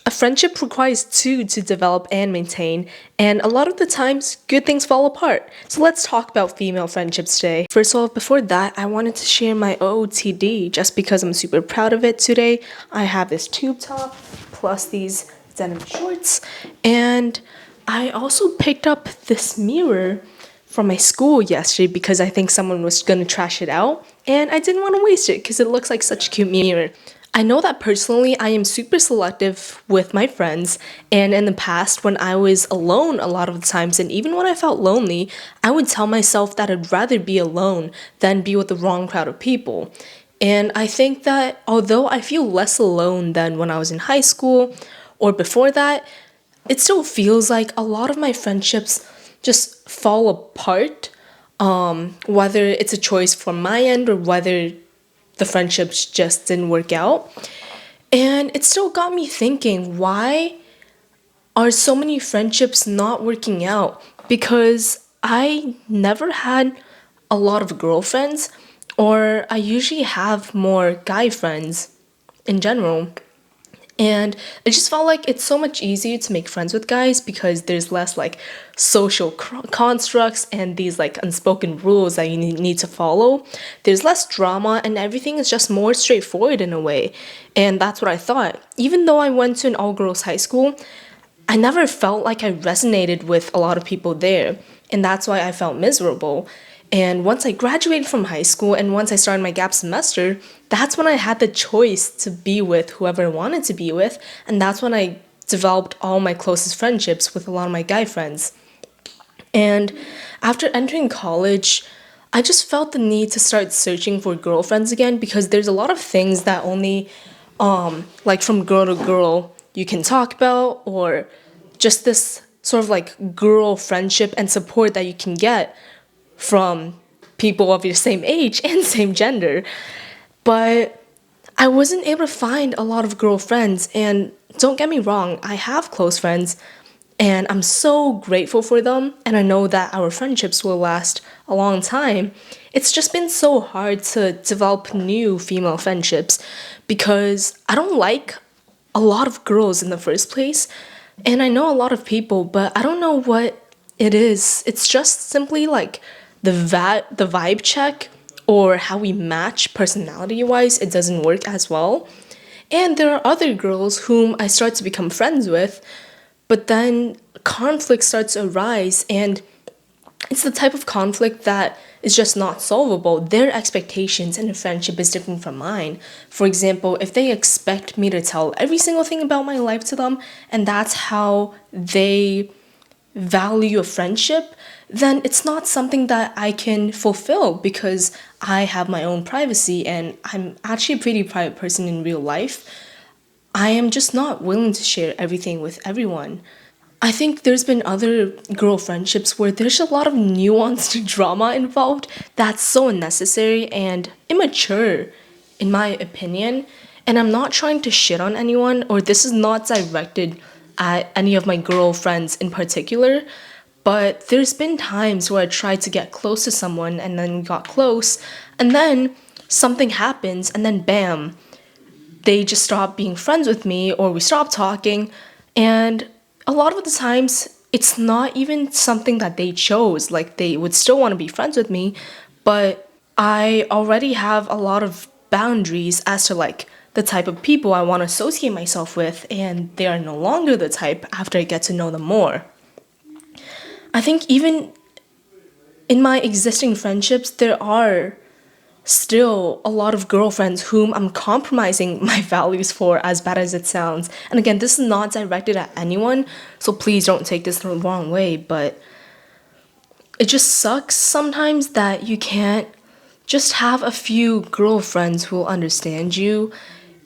A friendship requires two to develop and maintain, and a lot of the times, good things fall apart. So let's talk about female friendships today. First of all, before that, I wanted to share my OOTD just because I'm super proud of it today. I have this tube top plus these denim shorts, and I also picked up this mirror from my school yesterday because I think someone was gonna trash it out, and I didn't want to waste it because it looks like such a cute mirror. I know that personally I am super selective with my friends, and in the past, when I was alone a lot of the times, and even when I felt lonely, I would tell myself that I'd rather be alone than be with the wrong crowd of people. And I think that although I feel less alone than when I was in high school or before that, it still feels like a lot of my friendships just fall apart, whether it's a choice from my end or whether the friendships just didn't work out. And it still got me thinking, why are so many friendships not working out? Because I never had a lot of girlfriends, or I usually have more guy friends in general. And it just felt like it's so much easier to make friends with guys because there's less like social constructs and these like unspoken rules that you need to follow. There's less drama and everything is just more straightforward in a way. And that's what I thought. Even though I went to an all girls high school, I never felt like I resonated with a lot of people there. And that's why I felt miserable. And once I graduated from high school and once I started my gap semester, that's when I had the choice to be with whoever I wanted to be with. And that's when I developed all my closest friendships with a lot of my guy friends. And after entering college, I just felt the need to start searching for girlfriends again because there's a lot of things that only, like from girl to girl, you can talk about, or just this sort of like girl friendship and support that you can get from people of your same age and same gender. But I wasn't able to find a lot of girl friends, and don't get me wrong, I have close friends, and I'm so grateful for them, and I know that our friendships will last a long time. It's just been so hard to develop new female friendships because I don't like a lot of girls in the first place, and I know a lot of people, but I don't know what it is. It's just simply like the vibe check or how we match personality wise, it doesn't work as well. And there are other girls whom I start to become friends with, but then conflict starts to arise, and it's the type of conflict that is just not solvable. Their expectations in a friendship is different from mine. For example, if they expect me to tell every single thing about my life to them, and that's how they value a friendship, then it's not something that I can fulfill because I have my own privacy and I'm actually a pretty private person in real life. I am just not willing to share everything with everyone. I think there's been other girl friendships where there's a lot of nuanced drama involved that's so unnecessary and immature, in my opinion. And I'm not trying to shit on anyone, or this is not directed at any of my girlfriends in particular, but there's been times where I tried to get close to someone and then we got close, and then something happens, and then bam, they just stop being friends with me or we stop talking. And a lot of the times, it's not even something that they chose. Like, they would still want to be friends with me, but I already have a lot of boundaries as to like the type of people I want to associate myself with, and they are no longer the type after I get to know them more. I think even in my existing friendships, there are still a lot of girlfriends whom I'm compromising my values for, as bad as it sounds. And again, this is not directed at anyone, so please don't take this the wrong way, but it just sucks sometimes that you can't just have a few girlfriends who will understand you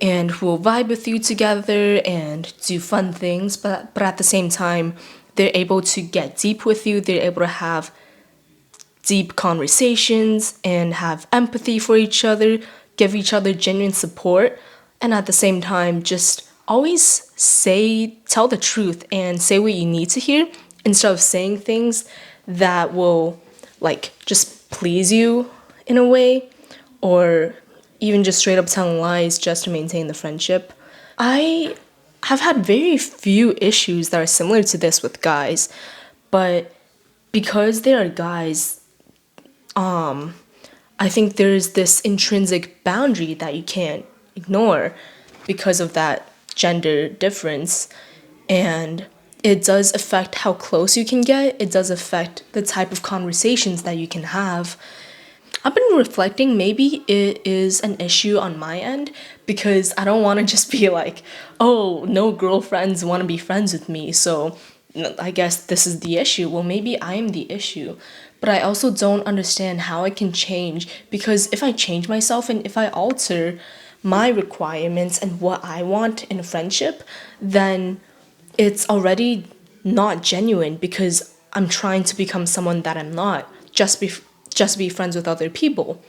and who will vibe with you together and do fun things, but at the same time, they're able to get deep with you, they're able to have deep conversations and have empathy for each other, give each other genuine support, and at the same time, just always tell the truth and say what you need to hear instead of saying things that will like just please you in a way, or even just straight up telling lies just to maintain the friendship. I I've had very few issues that are similar to this with guys, but because they are guys, I think there's this intrinsic boundary that you can't ignore because of that gender difference. And it does affect how close you can get, it does affect the type of conversations that you can have. I've been reflecting, maybe it is an issue on my end because I don't want to just be like, oh, no girlfriends want to be friends with me, so I guess this is the issue. Well, maybe I'm the issue. But I also don't understand how I can change, because if I change myself and if I alter my requirements and what I want in a friendship, then it's already not genuine because I'm trying to become someone that I'm not, just be friends with other people.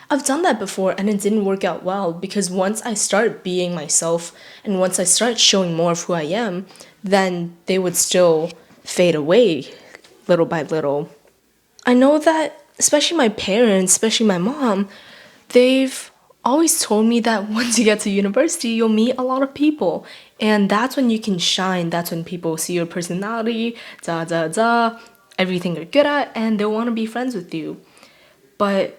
I've done that before and it didn't work out well, because once I start being myself and once I start showing more of who I am, then they would still fade away little by little. I know that, especially my parents, especially my mom, they've always told me that once you get to university, you'll meet a lot of people. And that's when you can shine. That's when people see your personality, everything you're good at, and they'll want to be friends with you. But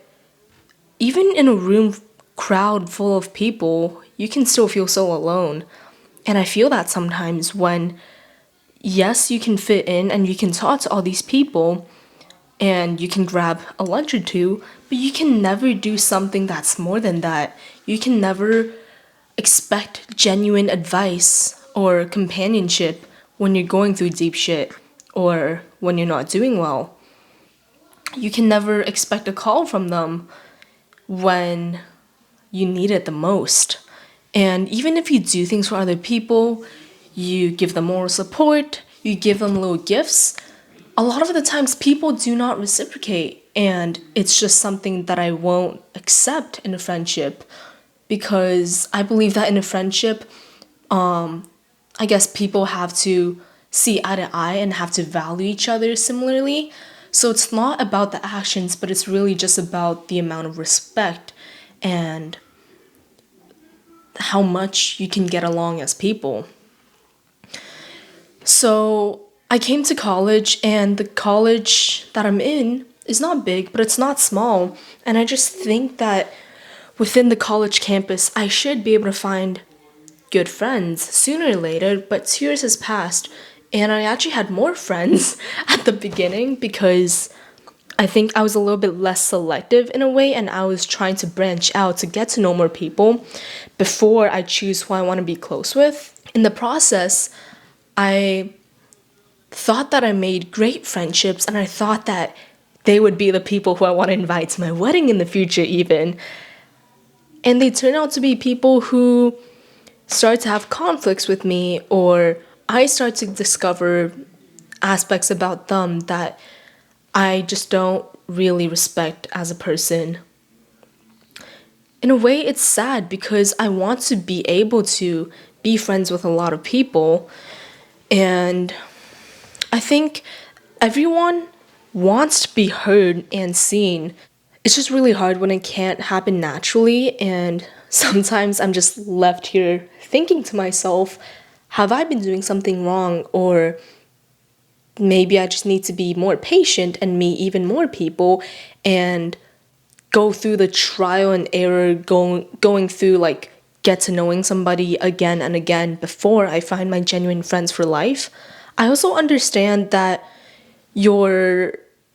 even in a room crowd full of people, you can still feel so alone. And I feel that sometimes when, yes, you can fit in and you can talk to all these people, and you can grab a lunch or two, but you can never do something that's more than that. You can never expect genuine advice or companionship when you're going through deep shit or when you're not doing well. You can never expect a call from them when you need it the most. And even if you do things for other people, you give them moral support, you give them little gifts, a lot of the times people do not reciprocate, and it's just something that I won't accept in a friendship, because I believe that in a friendship, I guess people have to see eye to eye and have to value each other similarly. So it's not about the actions, but it's really just about the amount of respect and how much you can get along as people. So I came to college, and the college that I'm in is not big, but it's not small. And I just think that within the college campus, I should be able to find good friends sooner or later. But 2 years has passed, and I actually had more friends at the beginning because I think I was a little bit less selective in a way, and I was trying to branch out to get to know more people before I choose who I want to be close with. In the process, I thought that I made great friendships, and I thought that they would be the people who I want to invite to my wedding in the future, even. And they turn out to be people who start to have conflicts with me, or I start to discover aspects about them that I just don't really respect as a person. In a way, it's sad because I want to be able to be friends with a lot of people, and I think everyone wants to be heard and seen. It's just really hard when it can't happen naturally, and sometimes I'm just left here thinking to myself, have I been doing something wrong? Or maybe I just need to be more patient and meet even more people and go through the trial and error, going through like get to knowing somebody again and again before I find my genuine friends for life. I also understand that your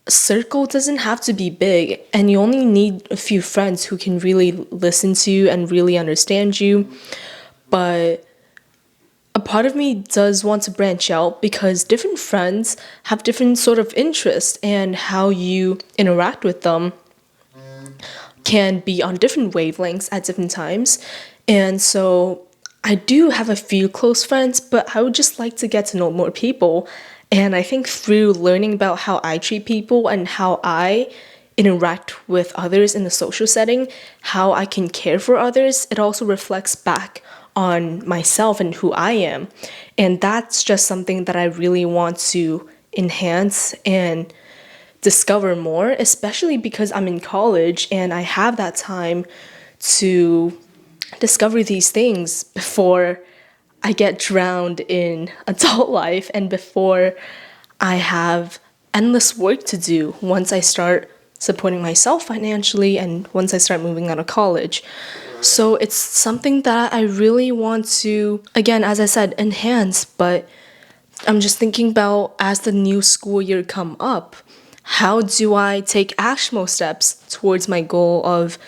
circle doesn't have to be big, and you only need a few friends who can really listen to you and really understand you. But a part of me does want to branch out because different friends have different sort of interests, and how you interact with them can be on different wavelengths at different times. And so I do have a few close friends, but I would just like to get to know more people. And I think through learning about how I treat people and how I interact with others in the social setting, how I can care for others, it also reflects back on myself and who I am. And that's just something that I really want to enhance and discover more, especially because I'm in college and I have that time to discover these things before I get drowned in adult life and before I have endless work to do once I start supporting myself financially and once I start moving out of college. So it's something that I really want to, again, as I said, enhance, but I'm just thinking about as the new school year come up, how do I take actionable steps towards my goal of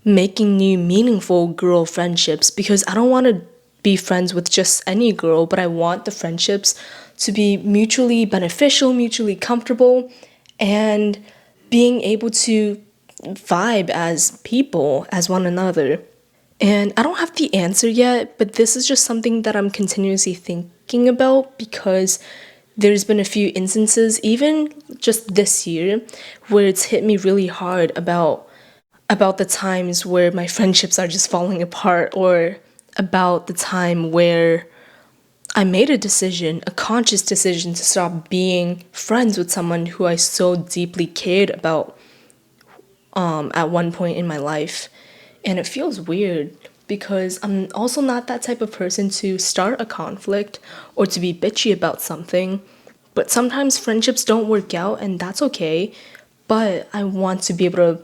making new meaningful girl friendships? Because I don't want to be friends with just any girl, but I want the friendships to be mutually beneficial, mutually comfortable, and being able to vibe as people, as one another. And I don't have the answer yet, but this is just something that I'm continuously thinking about because there's been a few instances, even just this year, where it's hit me really hard about the times where my friendships are just falling apart, or about the time where I made a decision, a conscious decision to stop being friends with someone who I so deeply cared about at one point in my life. And it feels weird because I'm also not that type of person to start a conflict or to be bitchy about something. But sometimes friendships don't work out, and that's okay. But I want to be able to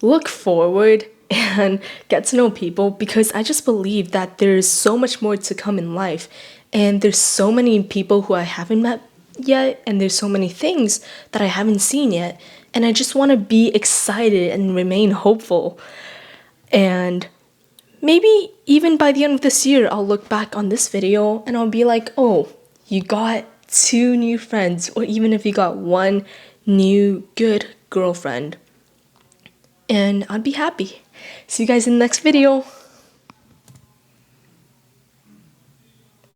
look forward and get to know people because I just believe that there's so much more to come in life. And there's so many people who I haven't met yet, and there's so many things that I haven't seen yet. And I just want to be excited and remain hopeful. And maybe even by the end of this year, I'll look back on this video and I'll be like, oh, you got 2 new friends, or even if you got 1 new good girlfriend. And I'd be happy. See you guys in the next video.